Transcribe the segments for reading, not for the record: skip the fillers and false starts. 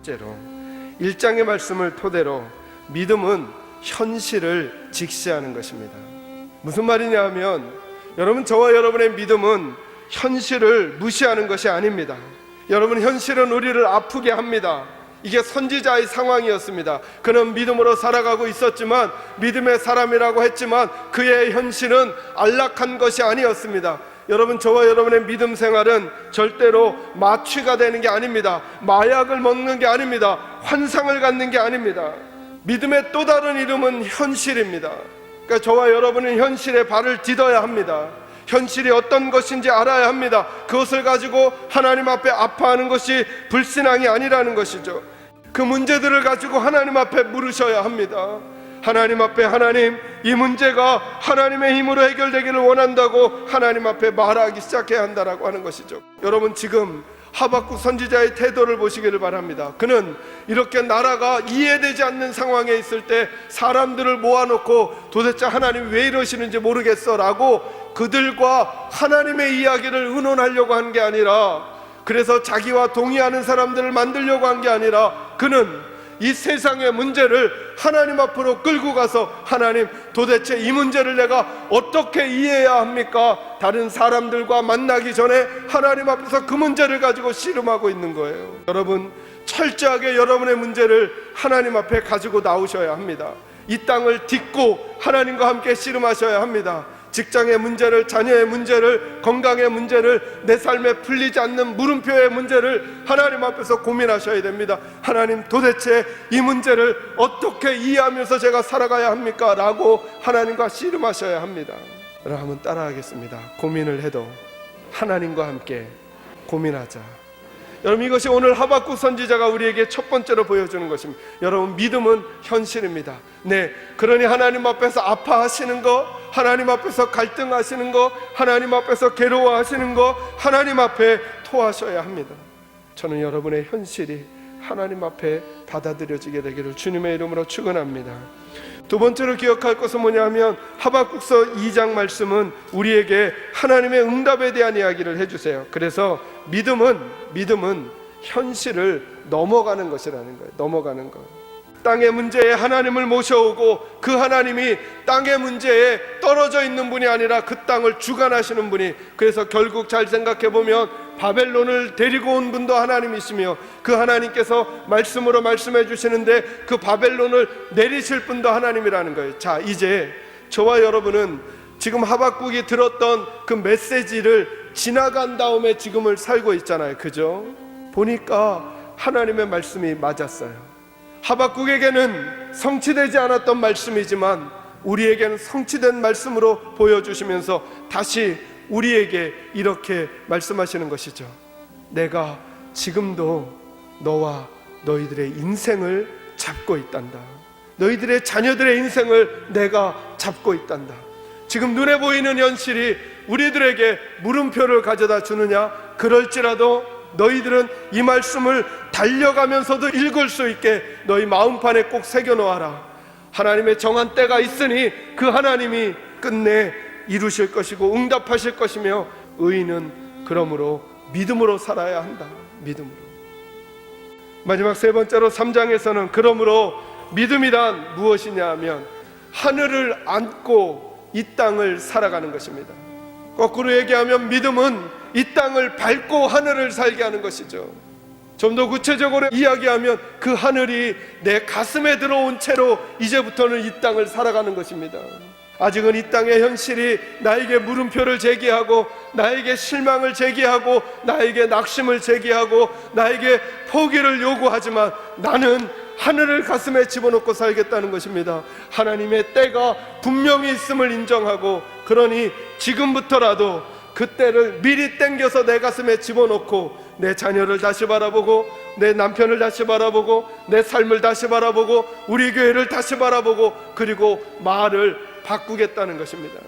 첫째로 1장의 말씀을 토대로 믿음은 현실을 직시하는 것입니다. 무슨 말이냐 하면 여러분, 저와 여러분의 믿음은 현실을 무시하는 것이 아닙니다. 여러분, 현실은 우리를 아프게 합니다. 이게 선지자의 상황이었습니다. 그는 믿음으로 살아가고 있었지만, 믿음의 사람이라고 했지만 그의 현실은 안락한 것이 아니었습니다. 여러분, 저와 여러분의 믿음 생활은 절대로 마취가 되는 게 아닙니다. 마약을 먹는 게 아닙니다. 환상을 갖는 게 아닙니다. 믿음의 또 다른 이름은 현실입니다. 그러니까 저와 여러분은 현실에 발을 디뎌야 합니다. 현실이 어떤 것인지 알아야 합니다. 그것을 가지고 하나님 앞에 아파하는 것이 불신앙이 아니라는 것이죠. 그 문제들을 가지고 하나님 앞에 물으셔야 합니다. 하나님 앞에, 하나님, 이 문제가 하나님의 힘으로 해결되기를 원한다고 하나님 앞에 말하기 시작해야 한다라고 하는 것이죠. 여러분, 지금 하박국 선지자의 태도를 보시기를 바랍니다. 그는 이렇게 나라가 이해되지 않는 상황에 있을 때 사람들을 모아놓고 도대체 하나님 왜 이러시는지 모르겠어 라고 그들과 하나님의 이야기를 의논하려고 한 게 아니라, 그래서 자기와 동의하는 사람들을 만들려고 한 게 아니라, 그는 이 세상의 문제를 하나님 앞으로 끌고 가서, 하나님, 도대체 이 문제를 내가 어떻게 이해해야 합니까? 다른 사람들과 만나기 전에 하나님 앞에서 그 문제를 가지고 씨름하고 있는 거예요. 여러분, 철저하게 여러분의 문제를 하나님 앞에 가지고 나오셔야 합니다. 이 땅을 딛고 하나님과 함께 씨름하셔야 합니다. 직장의 문제를, 자녀의 문제를, 건강의 문제를, 내 삶에 풀리지 않는 물음표의 문제를 하나님 앞에서 고민하셔야 됩니다. 하나님, 도대체 이 문제를 어떻게 이해하면서 제가 살아가야 합니까? 라고 하나님과 씨름하셔야 합니다. 여러분, 한번 따라하겠습니다. 고민을 해도 하나님과 함께 고민하자. 여러분, 이것이 오늘 하박국 선지자가 우리에게 첫 번째로 보여주는 것입니다. 여러분, 믿음은 현실입니다. 네, 그러니 하나님 앞에서 아파하시는 거, 하나님 앞에서 갈등하시는 거, 하나님 앞에서 괴로워하시는 거, 하나님 앞에 토하셔야 합니다. 저는 여러분의 현실이 하나님 앞에 받아들여지게 되기를 주님의 이름으로 축원합니다. 두 번째로 기억할 것은 뭐냐면, 하박국서 2장 말씀은 우리에게 하나님의 응답에 대한 이야기를 해주세요. 그래서 믿음은 현실을 넘어가는 것이라는 거예요. 넘어가는 것. 땅의 문제에 하나님을 모셔오고 그 하나님이 땅의 문제에 떨어져 있는 분이 아니라 그 땅을 주관하시는 분이, 그래서 결국 잘 생각해 보면 바벨론을 데리고 온 분도 하나님이시며 그 하나님께서 말씀으로 말씀해 주시는데 그 바벨론을 내리실 분도 하나님이라는 거예요. 자, 이제 저와 여러분은 지금 하박국이 들었던 그 메시지를 지나간 다음에 지금을 살고 있잖아요. 그죠? 보니까 하나님의 말씀이 맞았어요. 하박국에게는 성취되지 않았던 말씀이지만 우리에게는 성취된 말씀으로 보여주시면서 다시 우리에게 이렇게 말씀하시는 것이죠. 내가 지금도 너와 너희들의 인생을 잡고 있단다. 너희들의 자녀들의 인생을 내가 잡고 있단다. 지금 눈에 보이는 현실이 우리들에게 물음표를 가져다 주느냐? 그럴지라도 너희들은 이 말씀을 달려가면서도 읽을 수 있게 너희 마음판에 꼭 새겨놓아라. 하나님의 정한 때가 있으니 그 하나님이 끝내 이루실 것이고 응답하실 것이며, 의인은 그러므로 믿음으로 살아야 한다. 믿음으로. 마지막 세 번째로 3장에서는 그러므로 믿음이란 무엇이냐 하면 하늘을 안고 이 땅을 살아가는 것입니다. 거꾸로 얘기하면 믿음은 이 땅을 밟고 하늘을 살게 하는 것이죠. 좀 더 구체적으로 이야기하면 그 하늘이 내 가슴에 들어온 채로 이제부터는 이 땅을 살아가는 것입니다. 아직은 이 땅의 현실이 나에게 물음표를 제기하고 나에게 실망을 제기하고 나에게 낙심을 제기하고 나에게 포기를 요구하지만 나는 하늘을 가슴에 집어넣고 살겠다는 것입니다. 하나님의 때가 분명히 있음을 인정하고, 그러니 지금부터라도 그 때를 미리 땡겨서 내 가슴에 집어넣고 내 자녀를 다시 바라보고 내 남편을 다시 바라보고 내 삶을 다시 바라보고 우리 교회를 다시 바라보고 그리고 말을 바꾸겠다는 것입니다.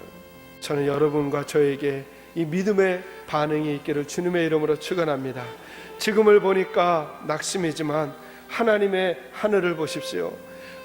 저는 여러분과 저에게 이 믿음의 반응이 있기를 주님의 이름으로 축원합니다. 지금을 보니까 낙심이지만 하나님의 하늘을 보십시오.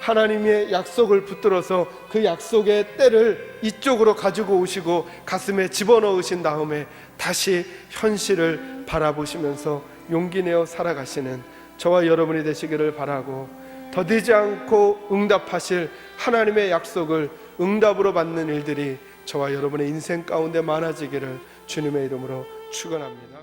하나님의 약속을 붙들어서 그 약속의 때를 이쪽으로 가지고 오시고 가슴에 집어넣으신 다음에 다시 현실을 바라보시면서 용기 내어 살아가시는 저와 여러분이 되시기를 바라고, 더디지 않고 응답하실 하나님의 약속을 응답으로 받는 일들이 저와 여러분의 인생 가운데 많아지기를 주님의 이름으로 축원합니다.